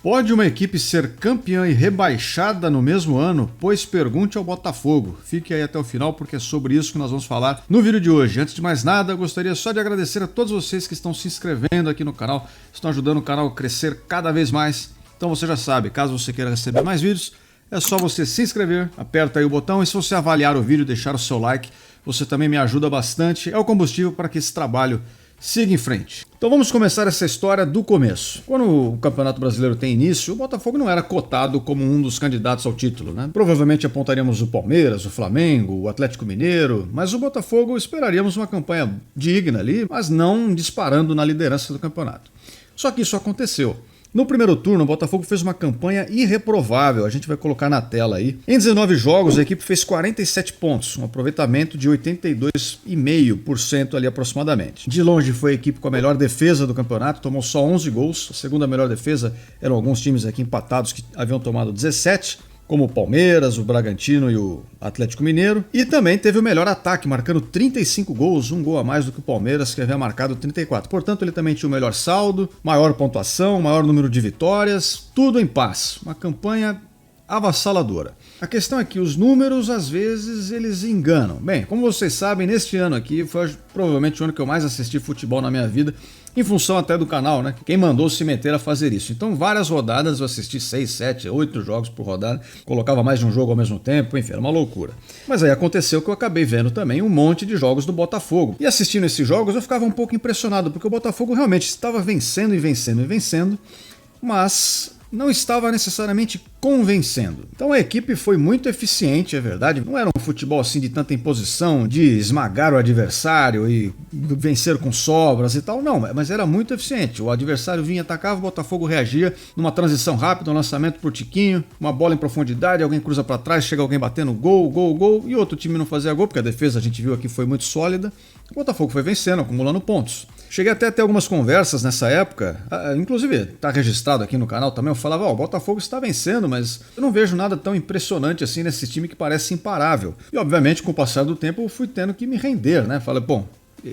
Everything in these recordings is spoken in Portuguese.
Pode uma equipe ser campeã e rebaixada no mesmo ano? Pois pergunte ao Botafogo. Fique aí até o final porque é sobre isso que nós vamos falar no vídeo de hoje. Antes de mais nada, eu gostaria só de agradecer a todos vocês que estão se inscrevendo aqui no canal, estão ajudando o canal a crescer cada vez mais. Então você já sabe, caso você queira receber mais vídeos, é só você se inscrever, aperta aí o botão e se você avaliar o vídeo, deixar o seu like, você também me ajuda bastante, é o combustível para que esse trabalho siga em frente. Então vamos começar essa história do começo. Quando o Campeonato Brasileiro tem início, o Botafogo não era cotado como um dos candidatos ao título, né? Provavelmente apontaríamos o Palmeiras, o Flamengo, o Atlético Mineiro, mas o Botafogo esperaríamos uma campanha digna ali, mas não disparando na liderança do campeonato. Só que isso aconteceu. No primeiro turno, o Botafogo fez uma campanha irreprovável, a gente vai colocar na tela aí. Em 19 jogos, a equipe fez 47 pontos, um aproveitamento de 82,5% ali aproximadamente. De longe foi a equipe com a melhor defesa do campeonato, tomou só 11 gols. A segunda melhor defesa eram alguns times aqui empatados que haviam tomado 17, como o Palmeiras, o Bragantino e o Atlético Mineiro. E também teve o melhor ataque, marcando 35 gols, um gol a mais do que o Palmeiras, que havia marcado 34. Portanto, ele também tinha o melhor saldo, maior pontuação, maior número de vitórias, tudo em paz. Uma campanha avassaladora. A questão é que os números, às vezes, eles enganam. Bem, como vocês sabem, neste ano aqui foi provavelmente o ano que eu mais assisti futebol na minha vida, em função até do canal, né? Quem mandou se meter a fazer isso. Então, várias rodadas, eu assisti 6, 7, 8 jogos por rodada, colocava mais de um jogo ao mesmo tempo, enfim, era uma loucura. Mas aí aconteceu que eu acabei vendo também um monte de jogos do Botafogo. E assistindo esses jogos, eu ficava um pouco impressionado, porque o Botafogo realmente estava vencendo e vencendo e vencendo, mas não estava necessariamente convencendo. Então a equipe foi muito eficiente, é verdade. Não era um futebol assim de tanta imposição, de esmagar o adversário e vencer com sobras e tal, não, mas era muito eficiente. O adversário vinha, atacava, o Botafogo reagia numa transição rápida, um lançamento por Tiquinho, uma bola em profundidade, alguém cruza para trás, chega alguém batendo gol, gol, gol, e outro time não fazia gol, porque a defesa a gente viu aqui foi muito sólida. O Botafogo foi vencendo, acumulando pontos. Cheguei até a ter algumas conversas nessa época, inclusive está registrado aqui no canal também, eu falava, o Botafogo está vencendo, mas eu não vejo nada tão impressionante assim nesse time que parece imparável. E obviamente com o passar do tempo eu fui tendo que me render, né? Falei, bom,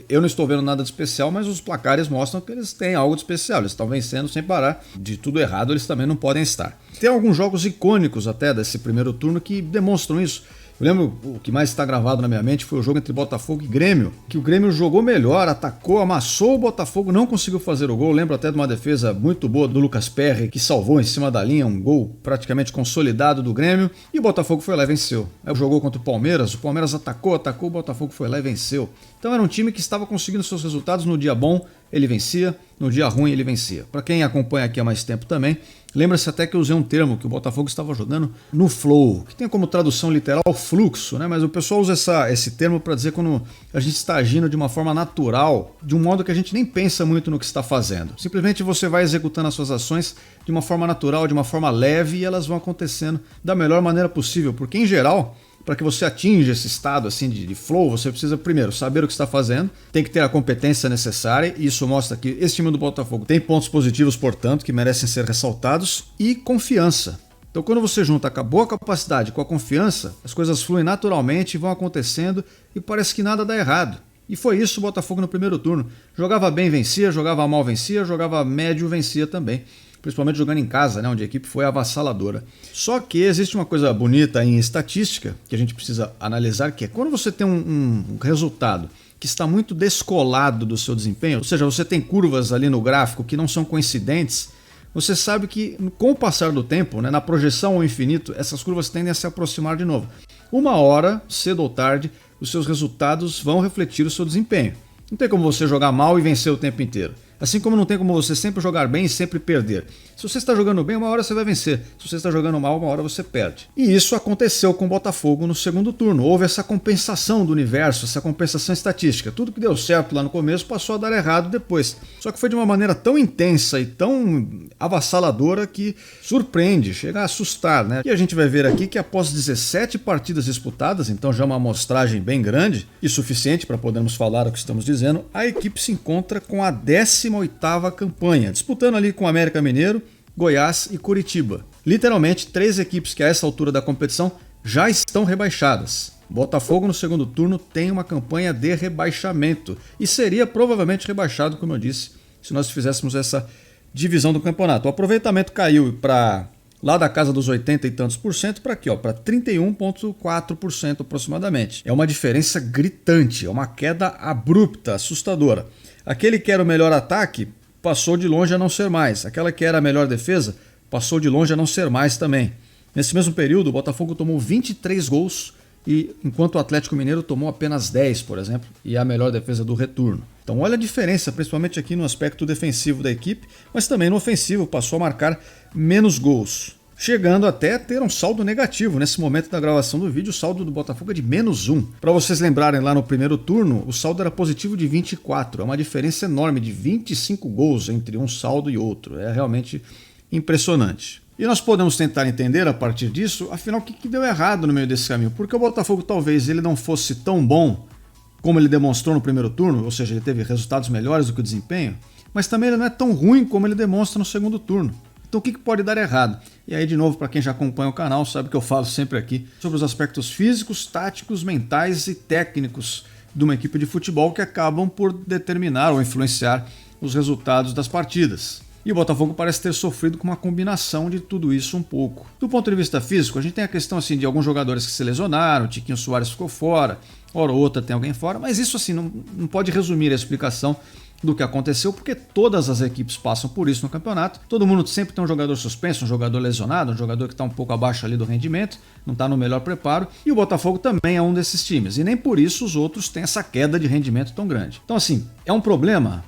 eu não estou vendo nada de especial, mas os placares mostram que eles têm algo de especial, eles estão vencendo sem parar, de tudo errado eles também não podem estar. Tem alguns jogos icônicos até desse primeiro turno que demonstram isso. Eu lembro, o que mais está gravado na minha mente foi o jogo entre Botafogo e Grêmio, que o Grêmio jogou melhor, atacou, amassou o Botafogo, não conseguiu fazer o gol. Eu lembro até de uma defesa muito boa do Lucas Perry, que salvou em cima da linha, um gol praticamente consolidado do Grêmio, e o Botafogo foi lá e venceu. Aí jogou contra o Palmeiras atacou, o Botafogo foi lá e venceu. Então era um time que estava conseguindo seus resultados. No dia bom ele vencia, no dia ruim ele vencia. Para quem acompanha aqui há mais tempo também, lembra-se até que eu usei um termo que o Botafogo estava jogando no flow, que tem como tradução literal fluxo, né? Mas o pessoal usa esse termo para dizer quando a gente está agindo de uma forma natural, de um modo que a gente nem pensa muito no que está fazendo. Simplesmente você vai executando as suas ações de uma forma natural, de uma forma leve, e elas vão acontecendo da melhor maneira possível, porque em geral, para que você atinja esse estado assim de flow, você precisa primeiro saber o que está fazendo, tem que ter a competência necessária, e isso mostra que esse time do Botafogo tem pontos positivos, portanto, que merecem ser ressaltados, e confiança. Então quando você junta a boa capacidade com a confiança, as coisas fluem naturalmente, vão acontecendo e parece que nada dá errado. E foi isso o Botafogo no primeiro turno. Jogava bem, vencia, jogava mal, vencia, jogava médio, vencia também. Principalmente jogando em casa, né, onde a equipe foi avassaladora. Só que existe uma coisa bonita em estatística que a gente precisa analisar, que é quando você tem um resultado que está muito descolado do seu desempenho, ou seja, você tem curvas ali no gráfico que não são coincidentes, você sabe que com o passar do tempo, né, na projeção ao infinito, essas curvas tendem a se aproximar de novo. Uma hora, cedo ou tarde, os seus resultados vão refletir o seu desempenho. Não tem como você jogar mal e vencer o tempo inteiro. Assim como não tem como você sempre jogar bem e sempre perder. Se você está jogando bem, uma hora você vai vencer. Se você está jogando mal, uma hora você perde. E isso aconteceu com o Botafogo no segundo turno. Houve essa compensação do universo, essa compensação estatística. Tudo que deu certo lá no começo passou a dar errado depois. Só que foi de uma maneira tão intensa e tão avassaladora que surpreende, chega a assustar, né? E a gente vai ver aqui que após 17 partidas disputadas, então já uma amostragem bem grande e suficiente para podermos falar o que estamos dizendo, a equipe se encontra com a 18ª campanha, disputando ali com o América Mineiro, Goiás e Curitiba. Literalmente, 3 equipes que a essa altura da competição já estão rebaixadas. Botafogo no segundo turno tem uma campanha de rebaixamento e seria provavelmente rebaixado, como eu disse, se nós fizéssemos essa divisão do campeonato. O aproveitamento caiu para lá da casa dos 80 e tantos por cento para aqui, para 31,4% aproximadamente. É uma diferença gritante, é uma queda abrupta, assustadora. Aquele que era o melhor ataque passou de longe a não ser mais. Aquela que era a melhor defesa passou de longe a não ser mais também. Nesse mesmo período, o Botafogo tomou 23 gols, enquanto o Atlético Mineiro tomou apenas 10, por exemplo, e é a melhor defesa do retorno. Então olha a diferença, principalmente aqui no aspecto defensivo da equipe, mas também no ofensivo, passou a marcar menos gols, chegando até a ter um saldo negativo. Nesse momento da gravação do vídeo, o saldo do Botafogo é de -1. Para vocês lembrarem, lá no primeiro turno, o saldo era positivo de 24, é uma diferença enorme de 25 gols entre um saldo e outro, é realmente impressionante. E nós podemos tentar entender a partir disso, afinal, o que deu errado no meio desse caminho. Porque o Botafogo talvez ele não fosse tão bom como ele demonstrou no primeiro turno, ou seja, ele teve resultados melhores do que o desempenho, mas também ele não é tão ruim como ele demonstra no segundo turno. Então o que pode dar errado? E aí, de novo, para quem já acompanha o canal, sabe que eu falo sempre aqui sobre os aspectos físicos, táticos, mentais e técnicos de uma equipe de futebol que acabam por determinar ou influenciar os resultados das partidas. E o Botafogo parece ter sofrido com uma combinação de tudo isso um pouco. Do ponto de vista físico, a gente tem a questão assim, de alguns jogadores que se lesionaram, o Tiquinho Soares ficou fora, hora ou outra tem alguém fora, mas isso assim não pode resumir a explicação do que aconteceu, porque todas as equipes passam por isso no campeonato. Todo mundo sempre tem um jogador suspenso, um jogador lesionado, um jogador que está um pouco abaixo ali do rendimento, não está no melhor preparo, e o Botafogo também é um desses times, e nem por isso os outros têm essa queda de rendimento tão grande. Então assim, é um problema?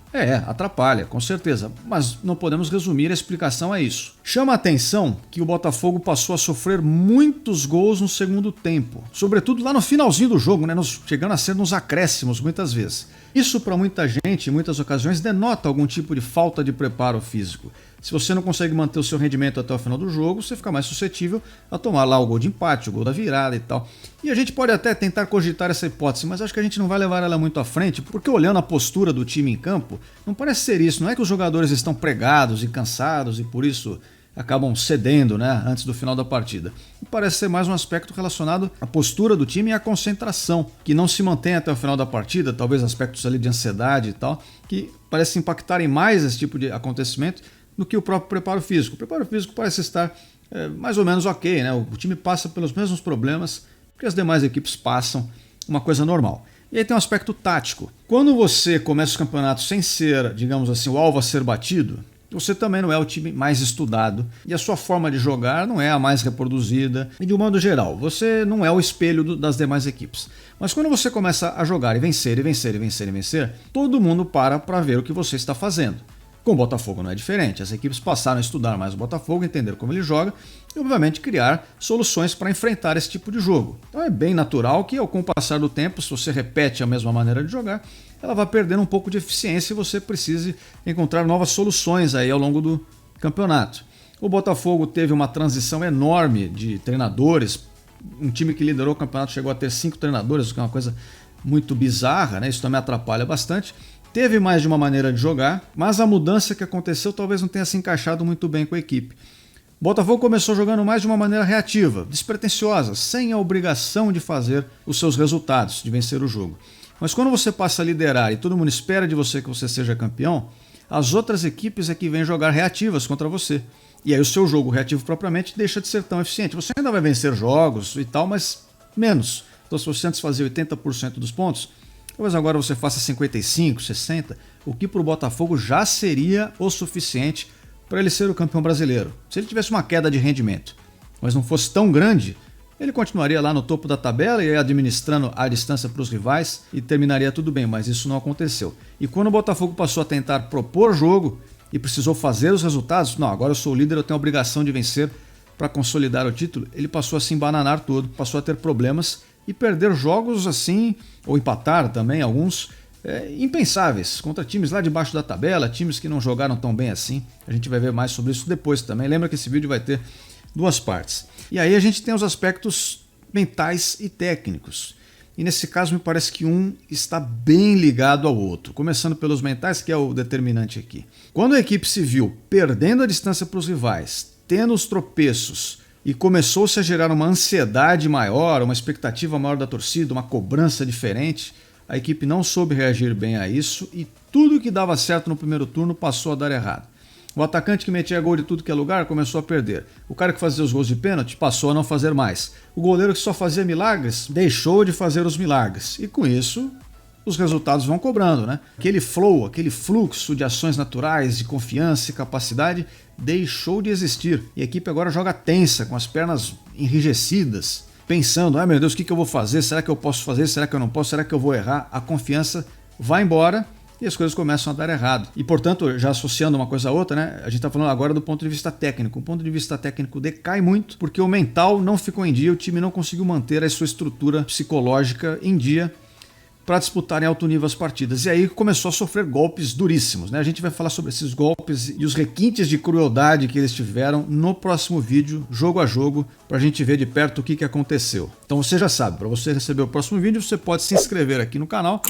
Atrapalha, com certeza, mas não podemos resumir a explicação a isso. Chama a atenção que o Botafogo passou a sofrer muitos gols no segundo tempo, sobretudo lá no finalzinho do jogo, chegando a ser nos acréscimos muitas vezes. Isso para muita gente, em muitas ocasiões, denota algum tipo de falta de preparo físico. Se você não consegue manter o seu rendimento até o final do jogo, você fica mais suscetível a tomar lá o gol de empate, o gol da virada e tal. E a gente pode até tentar cogitar essa hipótese, mas acho que a gente não vai levar ela muito à frente, porque olhando a postura do time em campo, não parece ser isso. Não é que os jogadores estão pregados e cansados e por isso acabam cedendo, antes do final da partida. E parece ser mais um aspecto relacionado à postura do time e à concentração, que não se mantém até o final da partida, talvez aspectos ali de ansiedade e tal, que parecem impactarem mais esse tipo de acontecimento do que o próprio preparo físico. O preparo físico parece estar mais ou menos ok, O time passa pelos mesmos problemas que as demais equipes passam, uma coisa normal. E aí tem um aspecto tático. Quando você começa os campeonatos sem ser, digamos assim, o alvo a ser batido, você também não é o time mais estudado e a sua forma de jogar não é a mais reproduzida. E de um modo geral, você não é o espelho das demais equipes. Mas quando você começa a jogar e vencer, e vencer, e vencer, e vencer, todo mundo para ver o que você está fazendo. Com o Botafogo não é diferente. As equipes passaram a estudar mais o Botafogo, entender como ele joga e, obviamente, criar soluções para enfrentar esse tipo de jogo. Então é bem natural que, com o passar do tempo, se você repete a mesma maneira de jogar, ela vai perdendo um pouco de eficiência e você precise encontrar novas soluções aí ao longo do campeonato. O Botafogo teve uma transição enorme de treinadores. Um time que liderou o campeonato chegou a ter 5 treinadores, o que é uma coisa muito bizarra, Isso também atrapalha bastante. Teve mais de uma maneira de jogar, mas a mudança que aconteceu talvez não tenha se encaixado muito bem com a equipe. O Botafogo começou jogando mais de uma maneira reativa, despretensiosa, sem a obrigação de fazer os seus resultados, de vencer o jogo. Mas quando você passa a liderar e todo mundo espera de você que você seja campeão, as outras equipes é que vêm jogar reativas contra você. E aí o seu jogo reativo propriamente deixa de ser tão eficiente. Você ainda vai vencer jogos e tal, mas menos. Então se você antes fazia 80% dos pontos, talvez agora você faça 55%, 60%, o que para o Botafogo já seria o suficiente para ele ser o campeão brasileiro. Se ele tivesse uma queda de rendimento, mas não fosse tão grande, ele continuaria lá no topo da tabela e administrando a distância para os rivais e terminaria tudo bem, mas isso não aconteceu. E quando o Botafogo passou a tentar propor jogo e precisou fazer os resultados, não, agora eu sou o líder, eu tenho a obrigação de vencer para consolidar o título, ele passou a se embananar todo, passou a ter problemas e perder jogos assim, ou empatar também alguns, impensáveis, contra times lá debaixo da tabela, times que não jogaram tão bem assim. A gente vai ver mais sobre isso depois também. Lembra que esse vídeo vai ter 2 partes. E aí a gente tem os aspectos mentais e técnicos. E nesse caso me parece que um está bem ligado ao outro. Começando pelos mentais, que é o determinante aqui. Quando a equipe se viu perdendo a distância para os rivais, tendo os tropeços, e começou-se a gerar uma ansiedade maior, uma expectativa maior da torcida, uma cobrança diferente, a equipe não soube reagir bem a isso e tudo que dava certo no primeiro turno passou a dar errado. O atacante que metia gol de tudo que é lugar começou a perder. O cara que fazia os gols de pênalti passou a não fazer mais. O goleiro que só fazia milagres deixou de fazer os milagres. E com isso, os resultados vão cobrando, né? Aquele flow, aquele fluxo de ações naturais, de confiança e capacidade deixou de existir. E a equipe agora joga tensa, com as pernas enrijecidas, pensando, meu Deus, o que eu vou fazer? Será que eu posso fazer? Será que eu não posso? Será que eu vou errar? A confiança vai embora e as coisas começam a dar errado. E, portanto, já associando uma coisa a outra, né? A gente está falando agora do ponto de vista técnico. O ponto de vista técnico decai muito porque o mental não ficou em dia, o time não conseguiu manter a sua estrutura psicológica em dia para disputar em alto nível as partidas. E aí começou a sofrer golpes duríssimos, né? A gente vai falar sobre esses golpes e os requintes de crueldade que eles tiveram no próximo vídeo, jogo a jogo, para a gente ver de perto o que aconteceu. Então você já sabe, para você receber o próximo vídeo, você pode se inscrever aqui no canal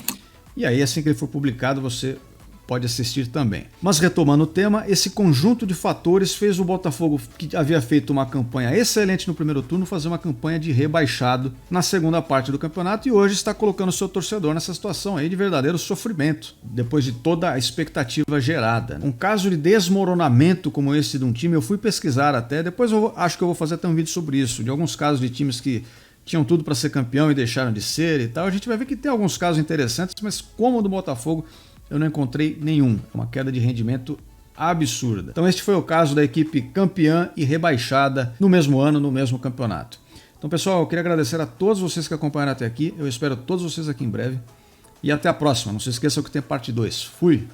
e aí assim que ele for publicado você pode assistir também. Mas retomando o tema, esse conjunto de fatores fez o Botafogo, que havia feito uma campanha excelente no primeiro turno, fazer uma campanha de rebaixado na segunda parte do campeonato e hoje está colocando o seu torcedor nessa situação aí de verdadeiro sofrimento, depois de toda a expectativa gerada. Um caso de desmoronamento como esse de um time, eu fui pesquisar até, depois acho que eu vou fazer até um vídeo sobre isso, de alguns casos de times que tinham tudo para ser campeão e deixaram de ser e tal. A gente vai ver que tem alguns casos interessantes, mas como o do Botafogo, eu não encontrei nenhum. É uma queda de rendimento absurda. Então este foi o caso da equipe campeã e rebaixada no mesmo ano, no mesmo campeonato. Então pessoal, eu queria agradecer a todos vocês que acompanharam até aqui. Eu espero todos vocês aqui em breve. E até a próxima. Não se esqueçam que tem parte 2. Fui!